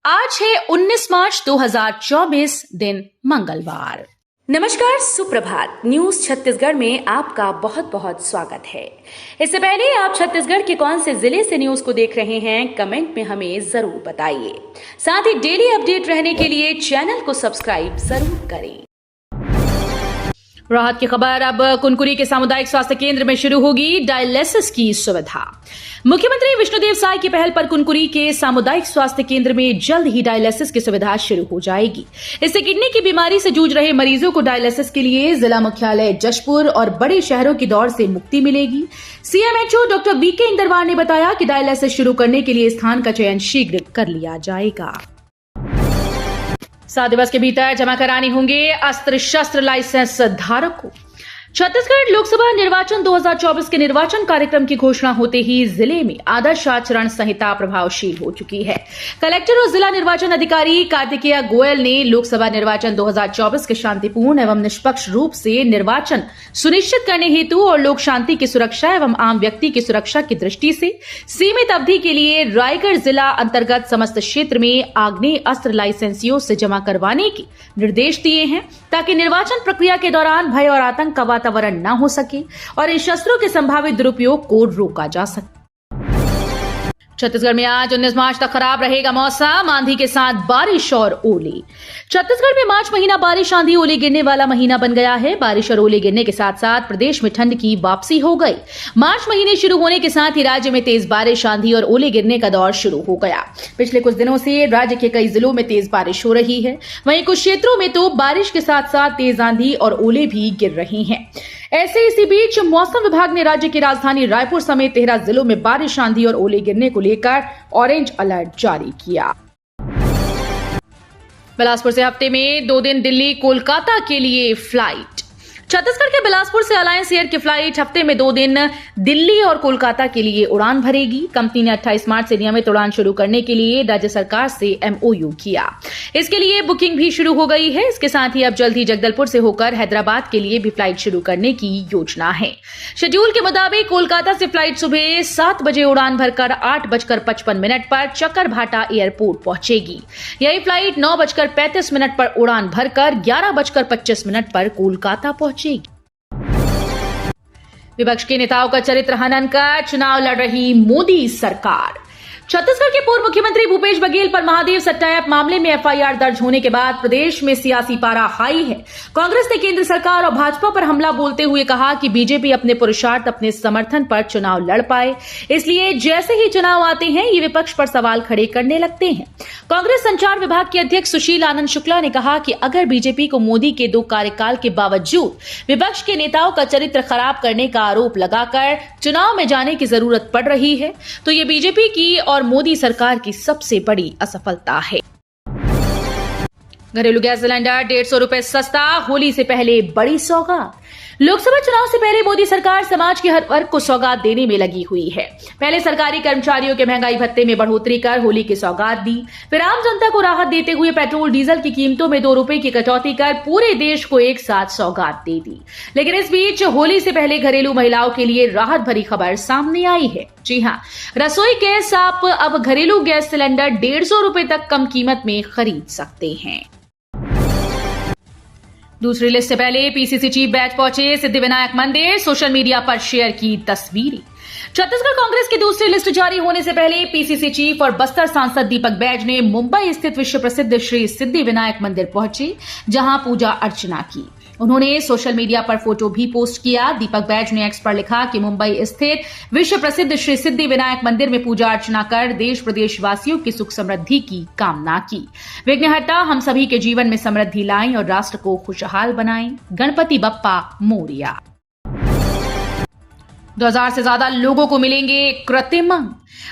आज है 19 मार्च 2024 दिन मंगलवार। नमस्कार, सुप्रभात। न्यूज छत्तीसगढ़ में आपका बहुत बहुत स्वागत है। इससे पहले आप छत्तीसगढ़ के कौन से जिले से न्यूज को देख रहे हैं, कमेंट में हमें जरूर बताइए। साथ ही डेली अपडेट रहने के लिए चैनल को सब्सक्राइब जरूर करें। राहत की खबर, अब कुनकुरी के सामुदायिक स्वास्थ्य केंद्र में शुरू होगी डायलिसिस की सुविधा। मुख्यमंत्री विष्णुदेव साय की पहल पर कुनकुरी के सामुदायिक स्वास्थ्य केंद्र में जल्द ही डायलिसिस की सुविधा शुरू हो जाएगी। इससे किडनी की बीमारी से जूझ रहे मरीजों को डायलिसिस के लिए जिला मुख्यालय जशपुर और बड़े शहरों की दौड़ से मुक्ति मिलेगी। सीएमएचओ डॉक्टर वीके इंदरवार ने बताया कि डायलिसिस शुरू करने के लिए स्थान का चयन शीघ्र कर लिया जाएगा। 7 दिवस के भीतर जमा कराने होंगे अस्त्र शस्त्र लाइसेंस धारक को। छत्तीसगढ़ लोकसभा निर्वाचन 2024 के निर्वाचन कार्यक्रम की घोषणा होते ही जिले में आदर्श आचरण संहिता प्रभावशील हो चुकी है। कलेक्टर और जिला निर्वाचन अधिकारी कार्तिकेय गोयल ने लोकसभा निर्वाचन 2024 के शांतिपूर्ण एवं निष्पक्ष रूप से निर्वाचन सुनिश्चित करने हेतु और लोक शांति की सुरक्षा एवं आम व्यक्ति की सुरक्षा की दृष्टि से सीमित अवधि के लिए रायगढ़ जिला अंतर्गत समस्त क्षेत्र में आग्नेय अस्त्र लाइसेंसियों से जमा करवाने के निर्देश दिए हैं, ताकि निर्वाचन प्रक्रिया के दौरान भय और आतंक का वातावरण न हो सके और इन शस्त्रों के संभावित दुरुपयोग को रोका जा सके। छत्तीसगढ़ में आज 19 मार्च तक खराब रहेगा मौसम, आंधी के साथ बारिश और ओले। छत्तीसगढ़ में मार्च महीना बारिश, आंधी, ओले गिरने वाला महीना बन गया है। बारिश और ओले गिरने के साथ साथ प्रदेश में ठंड की वापसी हो गई। मार्च महीने शुरू होने के साथ ही राज्य में तेज बारिश, आंधी और ओले गिरने का दौर शुरू हो गया। पिछले कुछ दिनों से राज्य के कई जिलों में तेज बारिश हो रही है। वहीं कुछ क्षेत्रों में तो बारिश के साथ साथ तेज आंधी और ओले भी गिर रहे हैं। ऐसे इसी बीच मौसम विभाग ने राज्य की राजधानी रायपुर समेत 13 जिलों में बारिश, आंधी और ओले गिरने को लेकर ऑरेंज अलर्ट जारी किया। बिलासपुर से हफ्ते में 2 दिन दिल्ली कोलकाता के लिए फ्लाइट। छत्तीसगढ़ के बिलासपुर से अलायंस एयर की फ्लाइट हफ्ते में 2 दिन दिल्ली और कोलकाता के लिए उड़ान भरेगी। कंपनी ने 28 मार्च से नियमित उड़ान शुरू करने के लिए राज्य सरकार से एमओयू किया। इसके लिए बुकिंग भी शुरू हो गई है। इसके साथ ही अब जल्द ही जगदलपुर से होकर हैदराबाद के लिए भी फ्लाइट शुरू करने की योजना है। शेड्यूल के मुताबिक कोलकाता से फ्लाइट सुबह 7 बजे उड़ान भरकर 8:55 पर चक्करभाटा एयरपोर्ट पहुंचेगी। यही फ्लाइट 9:35 पर उड़ान भरकर 11:25 पर कोलकाता पहुंचेगी। विपक्ष के नेताओं का चरित्र हनन कर चुनाव लड़ रही मोदी सरकार। छत्तीसगढ़ के पूर्व मुख्यमंत्री भूपेश बघेल पर महादेव सट्टायप मामले में एफआईआर दर्ज होने के बाद प्रदेश में सियासी पारा हाई है। कांग्रेस ने केंद्र सरकार और भाजपा पर हमला बोलते हुए कहा कि बीजेपी अपने पुरुषार्थ, अपने समर्थन पर चुनाव लड़ पाए, इसलिए जैसे ही चुनाव आते हैं ये विपक्ष पर सवाल खड़े करने लगते हैं। कांग्रेस संचार विभाग के अध्यक्ष सुशील आनंद शुक्ला ने कहा कि अगर बीजेपी को मोदी के 2 कार्यकाल के बावजूद विपक्ष के नेताओं का चरित्र खराब करने का आरोप लगाकर चुनाव में जाने की जरूरत पड़ रही है, तो ये बीजेपी की और मोदी सरकार की सबसे बड़ी असफलता है। घरेलू गैस सिलेंडर 150 रुपए सस्ता, होली से पहले बड़ी सौगात। लोकसभा चुनाव से पहले मोदी सरकार समाज के हर वर्ग को सौगात देने में लगी हुई है। पहले सरकारी कर्मचारियों के महंगाई भत्ते में बढ़ोतरी कर होली की सौगात दी, फिर आम जनता को राहत देते हुए पेट्रोल डीजल की कीमतों में 2 रुपए की कटौती कर पूरे देश को एक साथ सौगात दे दी। लेकिन इस बीच होली से पहले घरेलू महिलाओं के लिए राहत भरी खबर सामने आई है। जी हां, रसोई गैस आप अब घरेलू गैस सिलेंडर 150 रुपए तक कम कीमत में खरीद सकते हैं। दूसरी लिस्ट से पहले पीसीसी चीफ बैच पहुंचे सिद्धिविनायक मंदिर, सोशल मीडिया पर शेयर की तस्वीरें। छत्तीसगढ़ कांग्रेस की दूसरी लिस्ट जारी होने से पहले पीसीसी चीफ और बस्तर सांसद दीपक बैज ने मुंबई स्थित विश्व प्रसिद्ध श्री सिद्धिविनायक मंदिर पहुंचे, जहां पूजा अर्चना की। उन्होंने सोशल मीडिया पर फोटो भी पोस्ट किया। दीपक बैज ने एक्स पर लिखा कि मुंबई स्थित विश्व प्रसिद्ध श्री सिद्धिविनायक मंदिर में पूजा अर्चना कर देश प्रदेश वासियों की सुख समृद्धि की कामना की। विघ्नहर्ता हम सभी के जीवन में समृद्धि लाएं और राष्ट्र को खुशहाल बनाएं। गणपति बप्पा मोरिया। 2000 से ज्यादा लोगों को मिलेंगे कृत्रिम अंग।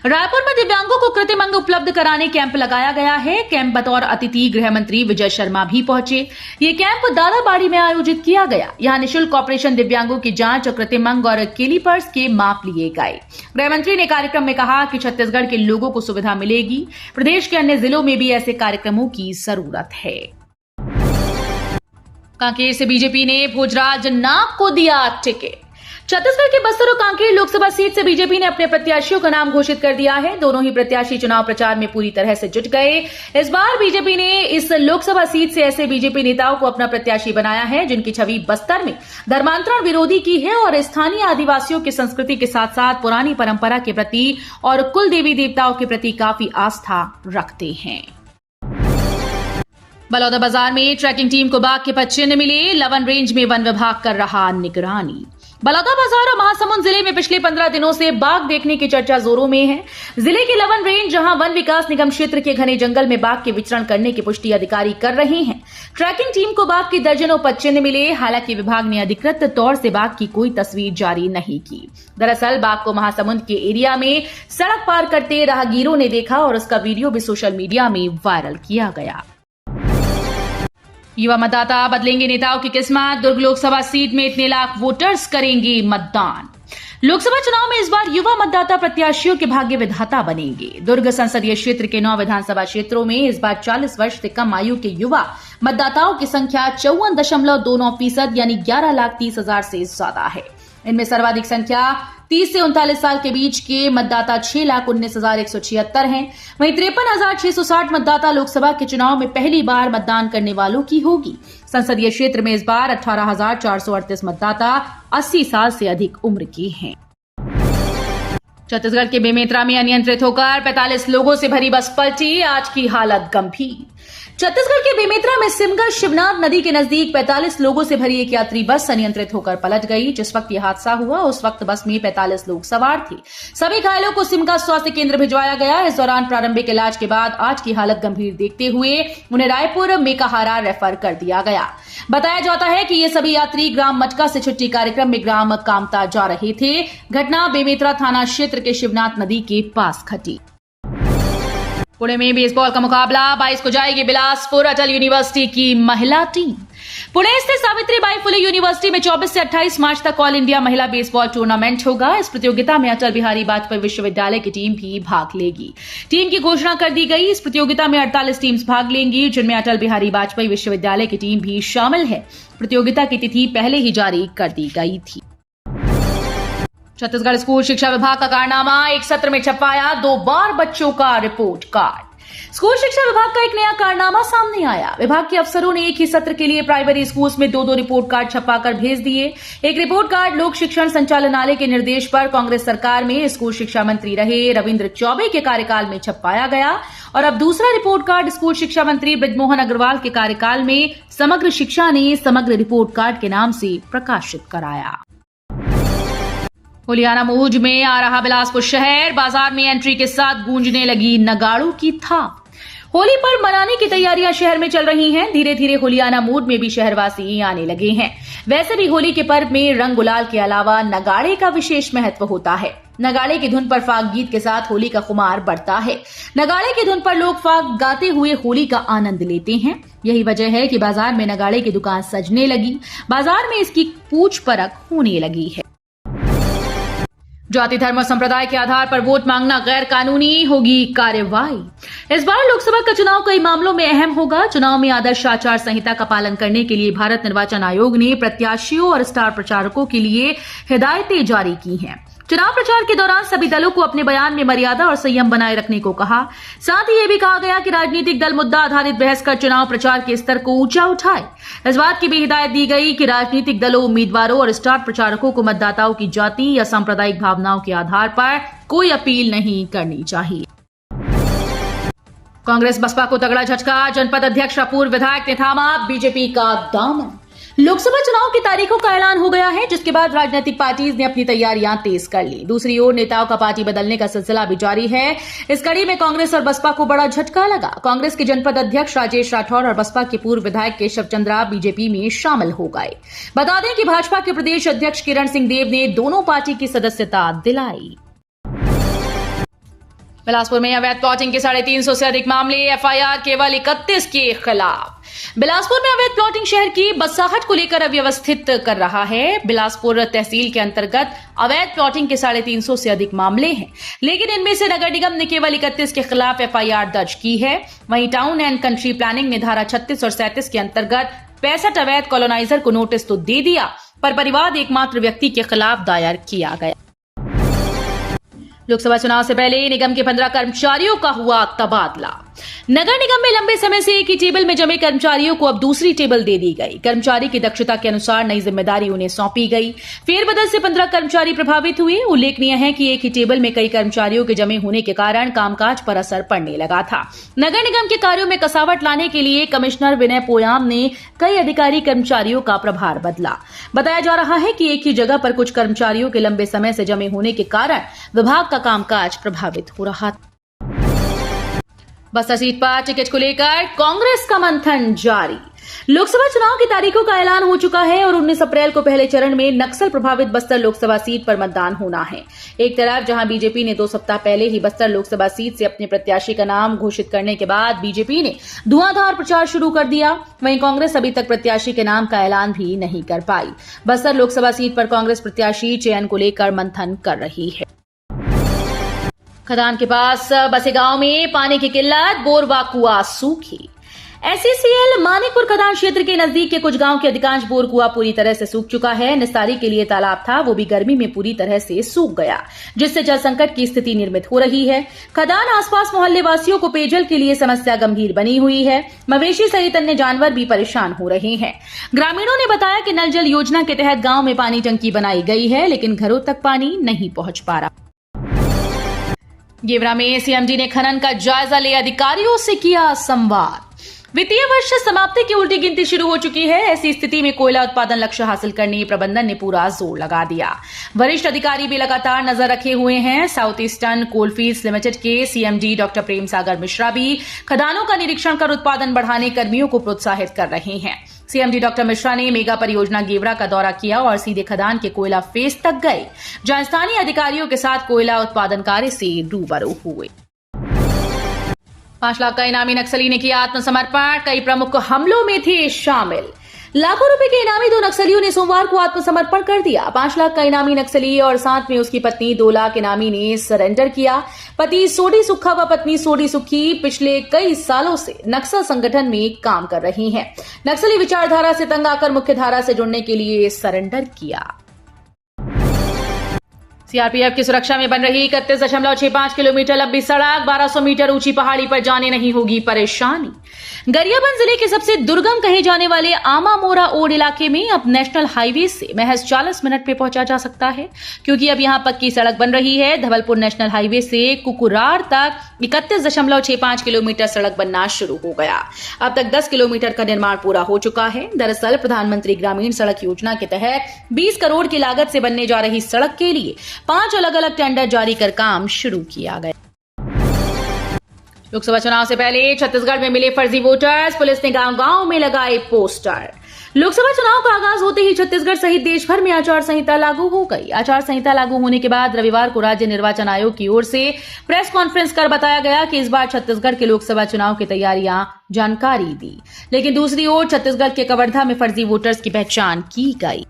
रायपुर में दिव्यांगों को कृत्रिम अंग उपलब्ध कराने कैंप लगाया गया है। कैंप बतौर अतिथि गृह मंत्री विजय शर्मा भी पहुंचे। ये कैंप दादाबाड़ी में आयोजित किया गया। यहां निःशुल्क ऑपरेशन, दिव्यांगों की जांच और कृत्रिम अंग और कैलिपर्स के माप लिए गए। गृह मंत्री ने कार्यक्रम में कहा कि छत्तीसगढ़ के लोगों को सुविधा मिलेगी। प्रदेश के अन्य जिलों में भी ऐसे कार्यक्रमों की जरूरत है। कांकेर से बीजेपी ने भोजराज नाग को दिया टिकट। छत्तीसगढ़ के बस्तर और कांकेर लोकसभा सीट से बीजेपी ने अपने प्रत्याशियों का नाम घोषित कर दिया है। दोनों ही प्रत्याशी चुनाव प्रचार में पूरी तरह से जुट गए। इस बार बीजेपी ने इस लोकसभा सीट से ऐसे बीजेपी नेताओं को अपना प्रत्याशी बनाया है जिनकी छवि बस्तर में धर्मांतरण विरोधी की है और स्थानीय आदिवासियों की संस्कृति के साथ साथ पुरानी परंपरा के प्रति और कुल देवी देवताओं के प्रति काफी आस्था रखते हैं। बलौदा बाजार में ट्रैकिंग टीम को बाघ के पदचिन्ह मिले। लवन रेंज में वन विभाग कर रहा निगरानी। बलौदा बाजार और महासमुंद जिले में पिछले 15 दिनों से बाघ देखने की चर्चा जोरों में है। जिले के लवन रेंज जहां वन विकास निगम क्षेत्र के घने जंगल में बाघ के विचरण करने की पुष्टि अधिकारी कर रहे हैं। ट्रैकिंग टीम को बाघ के दर्जनों पदचिन्ह मिले। हालांकि विभाग ने अधिकृत तौर से बाघ की कोई तस्वीर जारी नहीं की। दरअसल बाघ को महासमुंद के एरिया में सड़क पार करते राहगीरों ने देखा और उसका वीडियो भी सोशल मीडिया में वायरल किया गया। युवा मतदाता बदलेंगे नेताओं की किस्मत। दुर्ग लोकसभा सीट में इतने लाख वोटर्स करेंगे मतदान। लोकसभा चुनाव में इस बार युवा मतदाता प्रत्याशियों के भाग्य विधाता बनेंगे। दुर्ग संसदीय क्षेत्र के 9 विधानसभा क्षेत्रों में इस बार 40 वर्ष से कम आयु के युवा मतदाताओं की संख्या 54.29% यानी 11,30,000 से ज्यादा है। इनमें सर्वाधिक संख्या 30 से 39 साल के बीच के मतदाता 6,19,176 हैं। वहीं 53,660 मतदाता लोकसभा के चुनाव में पहली बार मतदान करने वालों की होगी। संसदीय क्षेत्र में इस बार 18,438 मतदाता 80 साल से अधिक उम्र के हैं। छत्तीसगढ़ के बेमेतरा में अनियंत्रित होकर 45 लोगों से भरी बस पलटी। आज की हालत गंभीर। छत्तीसगढ़ के बेमेतरा में सिमगर शिवनाथ नदी के नजदीक 45 लोगों से भरी एक यात्री बस अनियंत्रित होकर पलट गई। जिस वक्त यह हादसा हुआ उस वक्त बस में 45 लोग सवार थे। सभी घायलों को सिमगा स्वास्थ्य केंद्र भिजवाया गया। इस दौरान प्रारंभिक इलाज के बाद आज की हालत गंभीर देखते हुए उन्हें रायपुर मेकाहारा रेफर कर दिया गया। बताया जाता है कि ये सभी यात्री ग्राम मटका से छुट्टी कार्यक्रम में ग्राम कामता जा रहे थे। घटना बेमेतरा थाना क्षेत्र के शिवनाथ नदी के पास घटी। पुणे में बेसबॉल का मुकाबला 22 को जाएगी बिलासपुर अटल यूनिवर्सिटी की महिला टीम। पुणे स्थित सावित्रीबाई फुले यूनिवर्सिटी में 24 से 28 मार्च तक ऑल इंडिया महिला बेसबॉल टूर्नामेंट होगा। इस प्रतियोगिता में अटल बिहारी वाजपेयी विश्वविद्यालय की टीम भी भाग लेगी। टीम की घोषणा कर दी गई। इस प्रतियोगिता में 48 टीम्स भाग लेंगी जिनमें अटल बिहारी वाजपेयी विश्वविद्यालय की टीम भी शामिल है। प्रतियोगिता की तिथि पहले ही जारी कर दी गई थी। छत्तीसगढ़ स्कूल शिक्षा विभाग का कारनामा। एक सत्र में छपवाया 2 बार बच्चों का रिपोर्ट कार्ड। स्कूल शिक्षा विभाग का एक नया कारनामा सामने आया। विभाग के अफसरों ने एक ही सत्र के लिए प्राइमरी स्कूल्स में 2 रिपोर्ट कार्ड छपवाकर भेज दिए। एक रिपोर्ट कार्ड लोक शिक्षण संचालनालय के निर्देश पर कांग्रेस सरकार में स्कूल शिक्षा मंत्री रहे रविंद्र चौबे के कार्यकाल में छपवाया गया और अब दूसरा रिपोर्ट कार्ड स्कूल शिक्षा मंत्री बृजमोहन अग्रवाल के कार्यकाल में समग्र शिक्षा ने समग्र रिपोर्ट कार्ड के नाम से प्रकाशित कराया। हुलियाना मऊज में आ रहा बिलासपुर शहर। बाजार में एंट्री के साथ गूंजने लगी नगाड़ों की थाप। होली पर मनाने की तैयारियां शहर में चल रही हैं। धीरे धीरे हुलियाना मूड में भी शहरवासी आने लगे हैं। वैसे भी होली के पर्व में रंग गुलाल के अलावा नगाड़े का विशेष महत्व होता है। नगाड़े की धुन पर फाग गीत के साथ होली का खुमार बढ़ता है। नगाड़े की धुन पर लोग फाग गाते हुए होली का आनंद लेते हैं। यही वजह है कि बाजार में नगाड़े की दुकान सजने लगी। बाजार में इसकी पूछ परख होने लगी है। जाति धर्म और संप्रदाय के आधार पर वोट मांगना गैर कानूनी, होगी कार्रवाई। इस बार लोकसभा का चुनाव कई मामलों में अहम होगा। चुनाव में आदर्श आचार संहिता का पालन करने के लिए भारत निर्वाचन आयोग ने प्रत्याशियों और स्टार प्रचारकों के लिए हिदायतें जारी की हैं। चुनाव प्रचार के दौरान सभी दलों को अपने बयान में मर्यादा और संयम बनाए रखने को कहा। साथ ही यह भी कहा गया कि राजनीतिक दल मुद्दा आधारित बहस कर चुनाव प्रचार के स्तर को ऊंचा उठाए। इस बात की भी हिदायत दी गई कि राजनीतिक दलों, उम्मीदवारों और स्टार प्रचारकों को मतदाताओं की जाति या सांप्रदायिक भावनाओं के आधार पर कोई अपील नहीं करनी चाहिए। कांग्रेस बसपा को तगड़ा झटका। जनपद अध्यक्ष अपूर्व विधायक ने थामा बीजेपी का दामन। लोकसभा चुनाव की तारीखों का ऐलान हो गया है जिसके बाद राजनीतिक पार्टीज ने अपनी तैयारियां तेज कर ली। दूसरी ओर नेताओं का पार्टी बदलने का सिलसिला भी जारी है। इस कड़ी में कांग्रेस और बसपा को बड़ा झटका लगा। कांग्रेस के जनपद अध्यक्ष राजेश राठौर और बसपा के पूर्व विधायक केशव चंद्रा बीजेपी में शामिल हो गए। बता दें कि भाजपा के प्रदेश अध्यक्ष किरण सिंह देव ने दोनों पार्टी की सदस्यता दिलाई। बिलासपुर में अवैध प्लॉटिंग के 350 से अधिक मामले। एफआईआर केवल 31 के खिलाफ। बिलासपुर में अवैध प्लॉटिंग शहर की बसाहट को लेकर अव्यवस्थित कर रहा है। बिलासपुर तहसील के अंतर्गत अवैध प्लॉटिंग के 350 से अधिक मामले हैं, लेकिन इनमें से नगर निगम ने केवल 31 के खिलाफ एफआईआर दर्ज की है। वहीं टाउन एंड कंट्री प्लानिंग ने धारा 36 और 37 के अंतर्गत 65 अवैध कॉलोनाइजर को नोटिस तो दे दिया, पर परिवाद एकमात्र व्यक्ति के खिलाफ दायर किया गया। लोकसभा चुनाव से पहले निगम के 15 कर्मचारियों का हुआ तबादला। नगर निगम में लंबे समय से एक ही टेबल में जमे कर्मचारियों को अब दूसरी टेबल दे दी गई। कर्मचारी की दक्षता के अनुसार नई जिम्मेदारी उन्हें सौंपी गई। फेरबदल से 15 कर्मचारी प्रभावित हुए। उल्लेखनीय है कि एक ही टेबल में कई कर्मचारियों के जमे होने के कारण कामकाज पर असर पड़ने लगा था। नगर निगम के कार्यों में कसावट लाने के लिए कमिश्नर विनय पोयाम ने कई अधिकारी कर्मचारियों का प्रभार बदला। बताया जा रहा है कि एक ही जगह पर कुछ कर्मचारियों के लंबे समय से जमे होने के कारण विभाग का कामकाज प्रभावित हो रहा था। बस्तर सीट पर टिकट को लेकर कांग्रेस का मंथन जारी। लोकसभा चुनाव की तारीखों का ऐलान हो चुका है और 19 अप्रैल को पहले चरण में नक्सल प्रभावित बस्तर लोकसभा सीट पर मतदान होना है। एक तरफ जहां बीजेपी ने 2 सप्ताह पहले ही बस्तर लोकसभा सीट से अपने प्रत्याशी का नाम घोषित करने के बाद बीजेपी ने धुआंधार प्रचार शुरू कर दिया, वहीं कांग्रेस अभी तक प्रत्याशी के नाम का ऐलान भी नहीं कर पाई। बस्तर लोकसभा सीट पर कांग्रेस प्रत्याशी चयन को लेकर मंथन कर रही है। खदान के पास बसे गांव में पानी की किल्लत, बोरवा कुआ सूखी। एसईसीएल मानिकपुर खदान क्षेत्र के नजदीक के कुछ गांव के अधिकांश बोर कुआ पूरी तरह से सूख चुका है। निस्तारी के लिए तालाब था, वो भी गर्मी में पूरी तरह से सूख गया, जिससे जल संकट की स्थिति निर्मित हो रही है। खदान आसपास मोहल्ले वासियों को पेयजल के लिए समस्या गंभीर बनी हुई है। मवेशी सहित अन्य जानवर भी परेशान हो रहे हैं। ग्रामीणों ने बताया कि नल जल योजना के तहत गांव में पानी टंकी बनाई गई है, लेकिन घरों तक पानी नहीं पहुंच पा रहा। गेवरा में सीएमडी ने खनन का जायजा ले अधिकारियों से किया संवाद। वित्तीय वर्ष समाप्ति की उल्टी गिनती शुरू हो चुकी है। ऐसी स्थिति में कोयला उत्पादन लक्ष्य हासिल करने प्रबंधन ने पूरा जोर लगा दिया। वरिष्ठ अधिकारी भी लगातार नजर रखे हुए हैं। साउथ ईस्टर्न कोलफील्ड्स लिमिटेड के सीएमडी डॉक्टर प्रेम सागर मिश्रा भी खदानों का निरीक्षण कर उत्पादन बढ़ाने कर्मियों को प्रोत्साहित कर रहे हैं। सीएमडी डॉक्टर मिश्रा ने मेगा परियोजना गेवरा का दौरा किया और सीधे खदान के कोयला फेस तक गए, जहां स्थानीय अधिकारियों के साथ कोयला उत्पादन कार्य से रूबरू हुए। 5 लाख का इनामी नक्सली ने किया आत्मसमर्पण। कई प्रमुख हमलों में थे शामिल। लाखों रुपए के इनामी 2 नक्सलियों ने सोमवार को आत्मसमर्पण कर दिया। 5 लाख का इनामी नक्सली और साथ में उसकी पत्नी 2 लाख इनामी ने सरेंडर किया। पति सोडी सुक्खा व पत्नी सोडी सुक्खी पिछले कई सालों से नक्सल संगठन में काम कर रही हैं। नक्सली विचारधारा से तंग आकर मुख्य धारा से जुड़ने के लिए सरेंडर किया। सीआरपीएफ की सुरक्षा में बन रही 31.65 किलोमीटर लंबी सड़क, 1200 मीटर ऊंची पहाड़ी पर जाने नहीं होगी परेशानी। गरियाबंद जिले के सबसे दुर्गम कहे जाने वाले आमा मोरा ओड इलाके में अब नेशनल हाईवे से महज 40 मिनट में पहुंचा जा सकता है, क्योंकि अब यहां पक्की सड़क बन रही है। धवलपुर नेशनल हाईवे से कुकुरार तक 31.65 किलोमीटर सड़क बनना शुरू हो गया। अब तक 10 किलोमीटर का निर्माण पूरा हो चुका है। दरअसल प्रधानमंत्री ग्रामीण सड़क योजना के तहत 20 करोड़ की लागत से बनने जा रही सड़क के लिए 5 अलग अलग टेंडर जारी कर काम शुरू किया गया। लोकसभा चुनाव से पहले छत्तीसगढ़ में मिले फर्जी वोटर्स, पुलिस ने गांव-गांव में लगाए पोस्टर। लोकसभा चुनाव का आगाज होते ही छत्तीसगढ़ सहित देश भर में आचार संहिता लागू हो गई। आचार संहिता लागू होने के बाद रविवार को राज्य निर्वाचन आयोग की ओर से प्रेस कॉन्फ्रेंस कर बताया गया कि इस बार छत्तीसगढ़ के लोकसभा चुनाव की तैयारियां जानकारी दी, लेकिन दूसरी ओर छत्तीसगढ़ के कवर्धा में फर्जी वोटर्स की पहचान की गई।